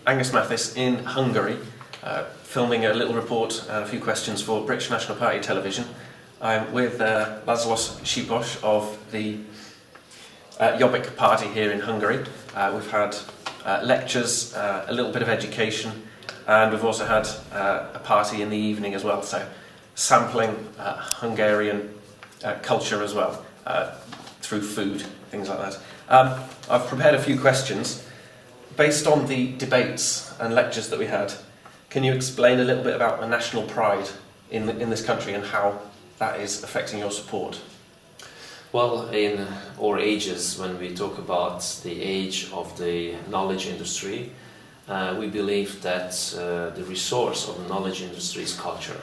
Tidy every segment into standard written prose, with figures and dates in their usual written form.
Angus Matthys in Hungary, filming a little report and a few questions for British National Party television. I'm with Laszio Sipos of the Jobbik party here in Hungary. We've had lectures, a little bit of education, and we've also had a party in the evening as well, so sampling Hungarian culture as well, through food, things like that. I've prepared a few questions. Based on the debates and lectures that we had, can you explain a little bit about the national pride in this country and how that is affecting your support? Well, in our ages, when we talk about the age of the knowledge industry, we believe that the resource of the knowledge industry is culture.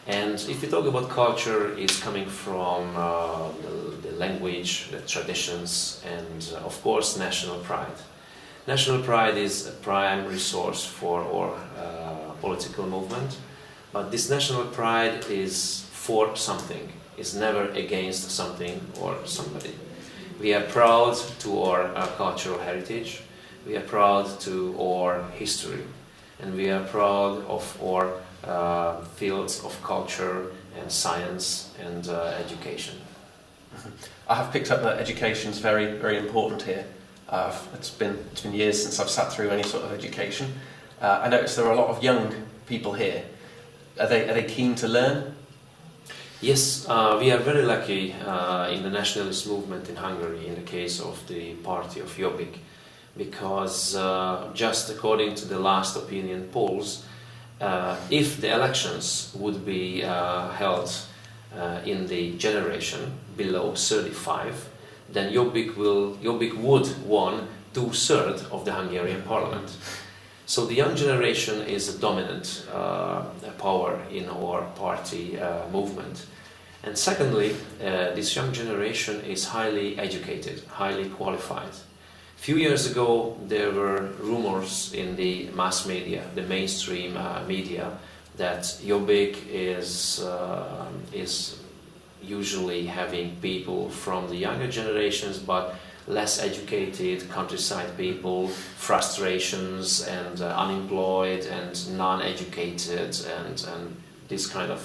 And if we talk about culture, it's coming from the language, the traditions, and of course national pride. National pride is a prime resource for our political movement, but this national pride is for something, is never against something or somebody. We are proud to our cultural heritage, we are proud to our history, and we are proud of our fields of culture and science and education. I have picked up that education is very, very important here. It's been years since I've sat through any sort of education. I noticed there are a lot of young people here. Are they keen to learn? Yes, we are very lucky in the nationalist movement in Hungary, in the case of the party of Jobbik, because just according to the last opinion polls, if the elections would be held in the generation below 35, then Jobbik would won 2/3 of the Hungarian parliament. So the young generation is a dominant power in our party movement. And secondly, this young generation is highly educated, highly qualified. A few years ago there were rumors in the mass media, the mainstream media, that Jobbik is usually having people from the younger generations but less educated countryside people, frustrations and unemployed and non-educated and this kind of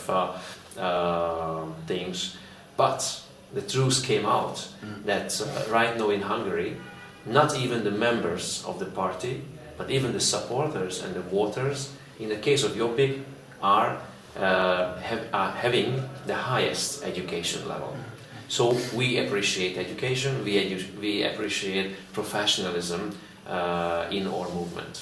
things. But the truth came out that right now in Hungary, not even the members of the party, but even the supporters and the voters, in the case of Jobbik, are having the highest education level. So we appreciate education, we appreciate professionalism in our movement.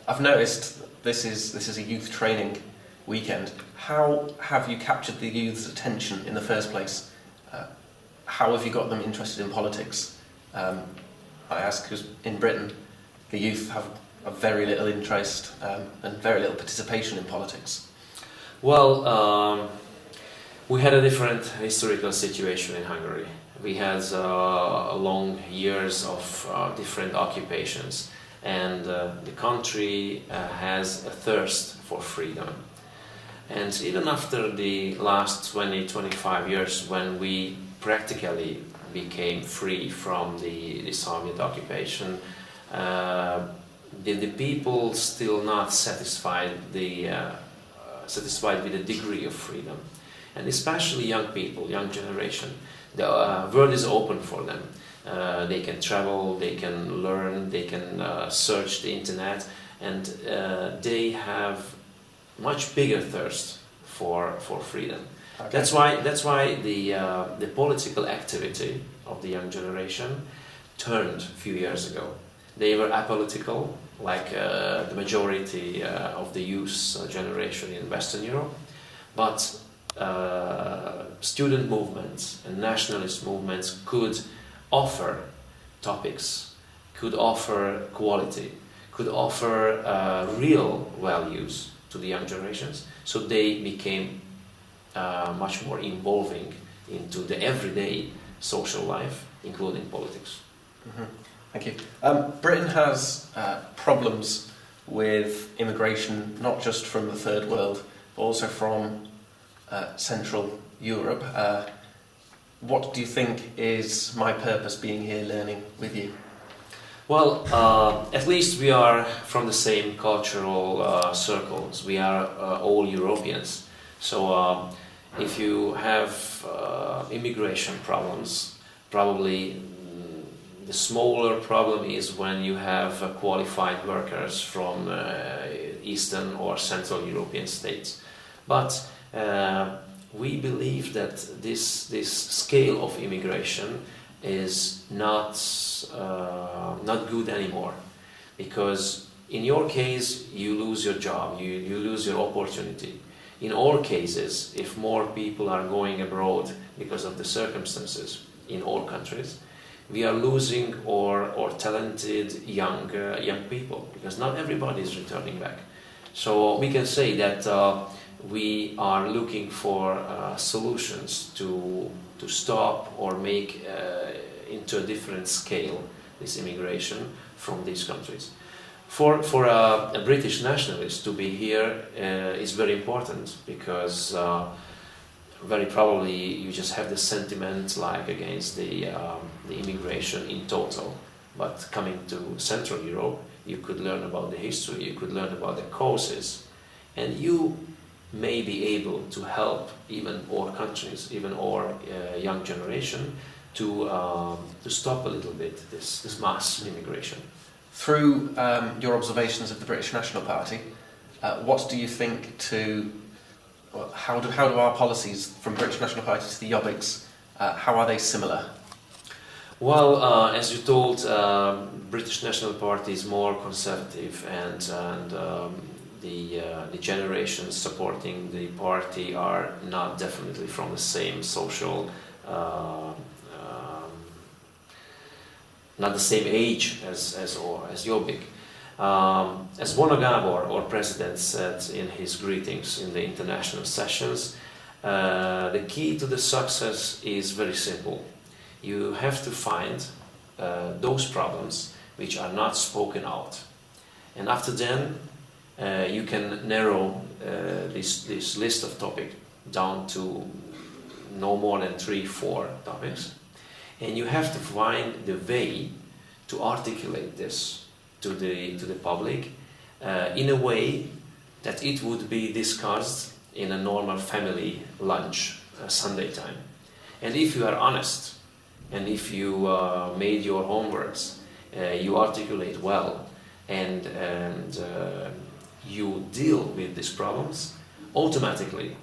I've noticed this is a youth training weekend. How have you captured the youth's attention in the first place? How have you got them interested in politics? I ask because in Britain the youth have a very little interest and very little participation in politics. Well, we had a different historical situation in Hungary. We had long years of different occupations, and the country has a thirst for freedom. And even after the last 20-25 years, when we practically became free from the Soviet occupation, the people still not satisfied with the degree of freedom. And especially young people, young generation, the world is open for them. They can travel, they can learn, they can search the internet, and they have much bigger thirst for freedom. Okay. That's why the political activity of the young generation turned a few years ago. They were apolitical, like the majority of the youth generation in Western Europe, but student movements and nationalist movements could offer topics, could offer quality, could offer real values to the young generations, so they became much more involving into the everyday social life, including politics. Mm-hmm. Thank you. Britain has problems with immigration, not just from the Third World, but also from Central Europe. What do you think is my purpose being here learning with you? Well, at least we are from the same cultural circles. We are all Europeans. So if you have immigration problems, probably the smaller problem is when you have qualified workers from Eastern or Central European states. But we believe that this scale of immigration is not good anymore, because in your case you lose your job, you lose your opportunity. In all cases, if more people are going abroad because of the circumstances in all countries, we are losing our talented young people, because not everybody is returning back. So we can say that we are looking for solutions to stop or make into a different scale this immigration from these countries. For a British nationalist to be here is very important, because very probably you just have the sentiment like against the immigration in total. But coming to Central Europe, you could learn about the history, you could learn about the causes, and you may be able to help even our countries, even our young generation, to stop a little bit this mass immigration. Through your observations of the British National Party, what do you think how do our policies from British National Party to the Jobbiks, how are they similar? Well, as you told, British National Party is more conservative, and the generations supporting the party are not definitely from the same social, not the same age as Jobbik. As Bona Gábor, our president, said in his greetings in the international sessions, the key to the success is very simple. You have to find those problems which are not spoken out, and after then you can narrow this list of topics down to no more than 3-4 topics, and you have to find the way to articulate this to the public in a way that it would be discussed in a normal family lunch Sunday time. And if you are honest, and if you made your homeworks, you articulate well, and you deal with these problems, automatically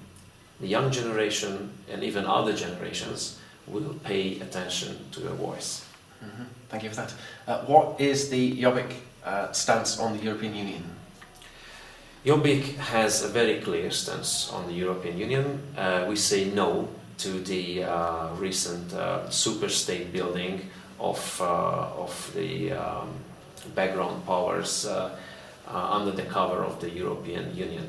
the young generation and even other generations will pay attention to your voice. Mm-hmm. Thank you for that. What is the Jobbik stance on the European Union? Jobbik has a very clear stance on the European Union. We say no to the recent super-state building of the background powers under the cover of the European Union.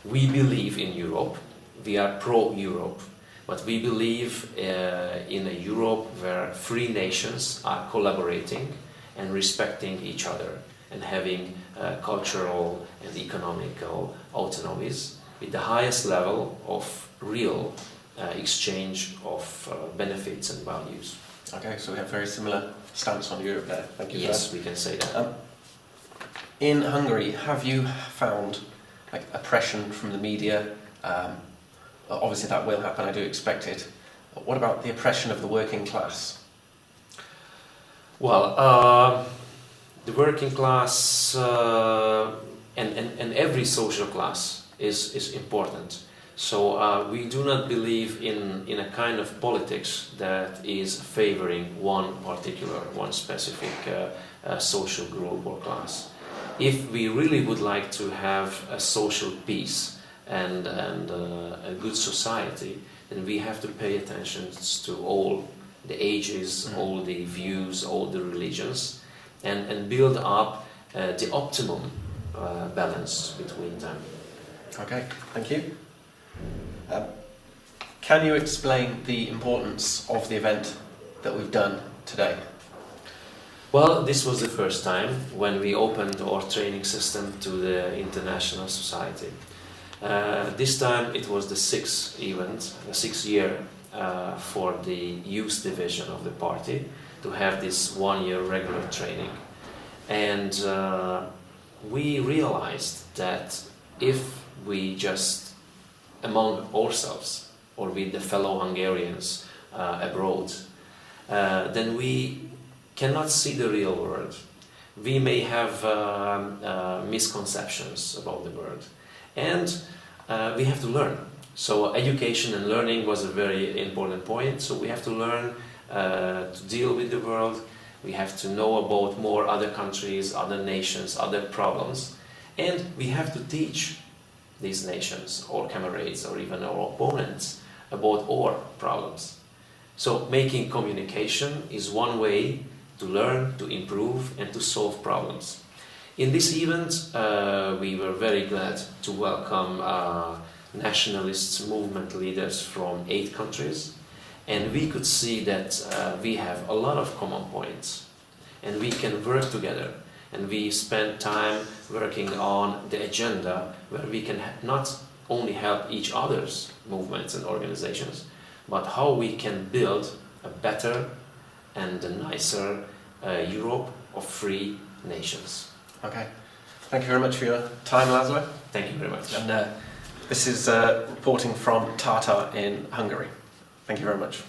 We believe in Europe. We are pro-Europe. But we believe in a Europe where free nations are collaborating and respecting each other and having cultural and economical autonomies with the highest level of real exchange of benefits and values. Okay, so we have very similar stance on Europe there. Thank you. Yes, we can say that. In Hungary, have you found oppression from the media? Obviously that will happen, I do expect it. What about the oppression of the working class? Well, the working class and every social class is important. So we do not believe in a kind of politics that is favoring one specific social group or class. If we really would like to have a social peace and a good society, then we have to pay attention to all the ages, all the views, all the religions, and build up the optimum balance between them. Okay, thank you. Can you explain the importance of the event that we've done today? Well, this was the first time when we opened our training system to the international society. This time it was the sixth year for the youth division of the party to have this 1 year regular training. And we realized that if we just, among ourselves or with the fellow Hungarians abroad, then we cannot see the real world. We may have misconceptions about the world, and we have to learn. So education and learning was a very important point. So we have to learn to deal with the world. We have to know about more other countries, other nations, other problems, and we have to teach these nations, or comrades, or even our opponents about our problems. So making communication is one way to learn, to improve, and to solve problems. In this event, we were very glad to welcome nationalist movement leaders from 8 countries, and we could see that we have a lot of common points, and we can work together. And we spend time working on the agenda where we can not only help each other's movements and organizations, but how we can build a better and a nicer Europe of free nations. Okay. Thank you very much for your time, Laszlo. Thank you very much. And this is reporting from Tata in Hungary. Thank you very much.